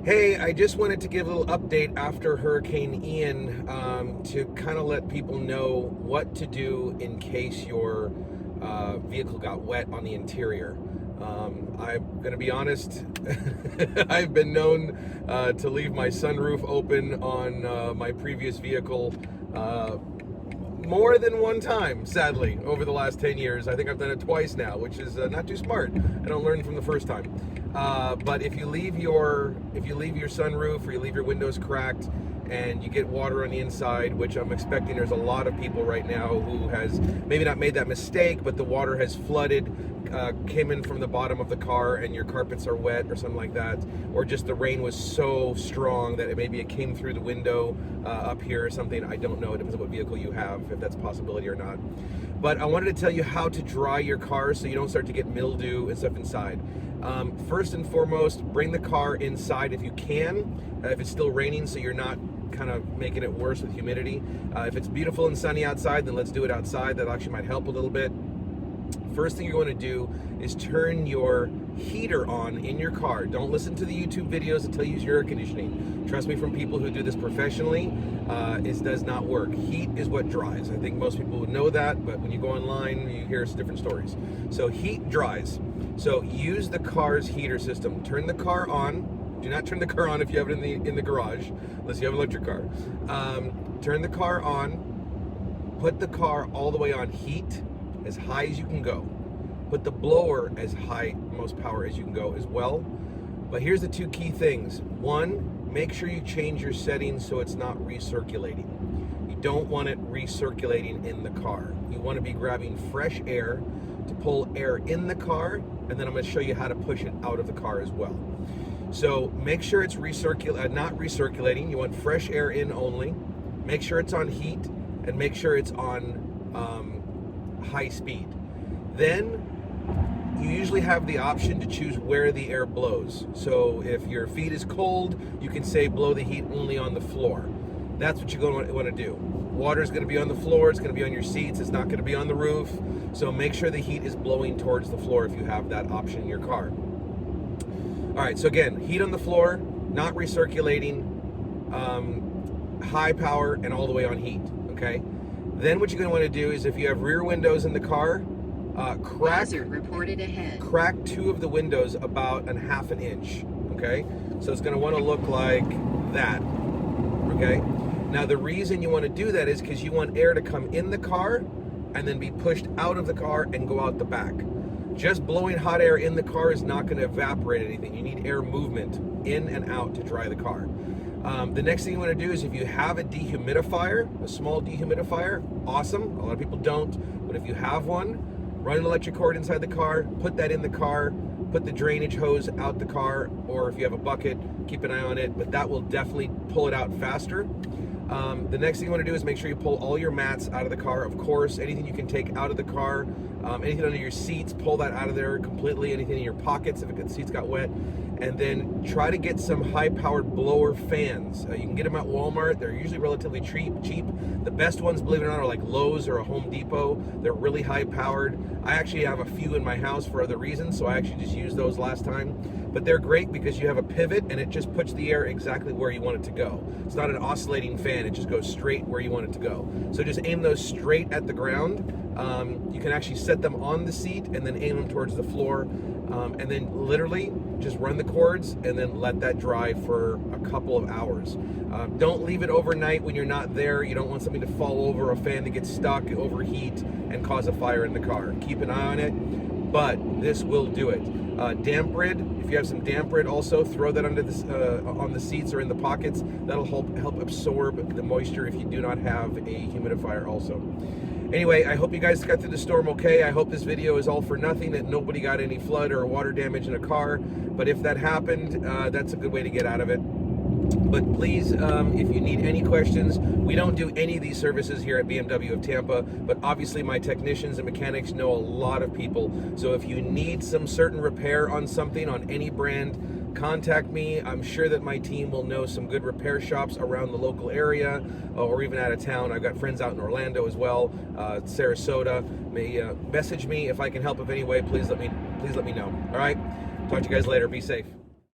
Hey, I just wanted to give a little update after Hurricane Ian to kind of let people know what to do in case your vehicle got wet on the interior. I'm going to be honest, I've been known to leave my sunroof open on my previous vehicle more than one time, sadly, over the last 10 years. I think I've done it twice now, which is not too smart. I don't learn from the first time. But if you leave your sunroof or you leave your windows cracked and you get water on the inside, which I'm expecting there's a lot of people right now who has maybe not made that mistake, but the water has flooded, came in from the bottom of the car and your carpets are wet or something like that, or just the rain was so strong that maybe it came through the window up here or something. I don't know. It depends on what vehicle you have, if that's a possibility or not. But I wanted to tell you how to dry your car so you don't start to get mildew and stuff inside. First and foremost, bring the car inside if you can, if it's still raining, so you're not kind of making it worse with humidity. If it's beautiful and sunny outside, then let's do it outside. That actually might help a little bit. First thing you're going to do is turn your heater on in your car. Don't listen to the YouTube videos that tell you use your air conditioning. Trust me, from people who do this professionally, it does not work. Heat is what dries. I think most people would know that, but when you go online, you hear different stories. So heat dries. So use the car's heater system. Turn the car on. Do not turn the car on if you have it in the garage, unless you have an electric car. Turn the car on. Put the car all the way on heat, as high as you can go. Put the blower as high, most power as you can go as well. But here's the two key things. One, make sure you change your settings so it's not recirculating. You don't want it recirculating in the car. You want to be grabbing fresh air to pull air in the car, and then I'm going to show you how to push it out of the car as well. So make sure it's not recirculating. You want fresh air in only. Make sure it's on heat, and make sure it's on high speed. Then you usually have the option to choose where the air blows. So if your feet is cold, you can say blow the heat only on the floor. That's what you're going to want to do. Water is going to be on the floor, it's going to be on your seats, it's not going to be on the roof. So make sure the heat is blowing towards the floor if you have that option in your car. All right, so again, heat on the floor, not recirculating, high power, and all the way on heat, okay? Then what you're going to want to do is, if you have rear windows in the car, crack two of the windows about a half an inch, okay? So it's going to want to look like that, okay? Now the reason you want to do that is because you want air to come in the car and then be pushed out of the car and go out the back. Just blowing hot air in the car is not going to evaporate anything. You need air movement in and out to dry the car. The next thing you want to do is, if you have a dehumidifier, a small dehumidifier, awesome. A lot of people don't, but if you have one, run an electric cord inside the car, put that in the car, put the drainage hose out the car, or if you have a bucket, keep an eye on it, but that will definitely pull it out faster. The next thing you want to do is make sure you pull all your mats out of the car. Of course, anything you can take out of the car, anything under your seats, pull that out of there completely, anything in your pockets if the seats got wet. And then try to get some high-powered blower fans. You can get them at Walmart. They're usually relatively cheap. The best ones, believe it or not, are like Lowe's or a Home Depot. They're really high-powered. I actually have a few in my house for other reasons, so I actually just used those last time. But they're great because you have a pivot and it just puts the air exactly where you want it to go. It's not an oscillating fan. It just goes straight where you want it to go. So just aim those straight at the ground. You can actually set them on the seat and then aim them towards the floor. And then literally just run the cords and then let that dry for a couple of hours. Don't leave it overnight when you're not there. You don't want something to fall over, a fan to get stuck, overheat, and cause a fire in the car. Keep an eye on it, but this will do it. Damp rid, if you have some damp rid also, throw that under this, on the seats or in the pockets. That'll help absorb the moisture if you do not have a humidifier also. Anyway, I hope you guys got through the storm okay. I hope this video is all for nothing, that nobody got any flood or water damage in a car. But if that happened, that's a good way to get out of it. But please, if you need any questions, we don't do any of these services here at BMW of Tampa, but obviously my technicians and mechanics know a lot of people. So if you need some certain repair on something, on any brand, contact me. I'm sure that my team will know some good repair shops around the local area or even out of town. I've got friends out in Orlando as well, Sarasota. Message me if I can help in any way. Please let me know. All right, talk to you guys later. Be safe.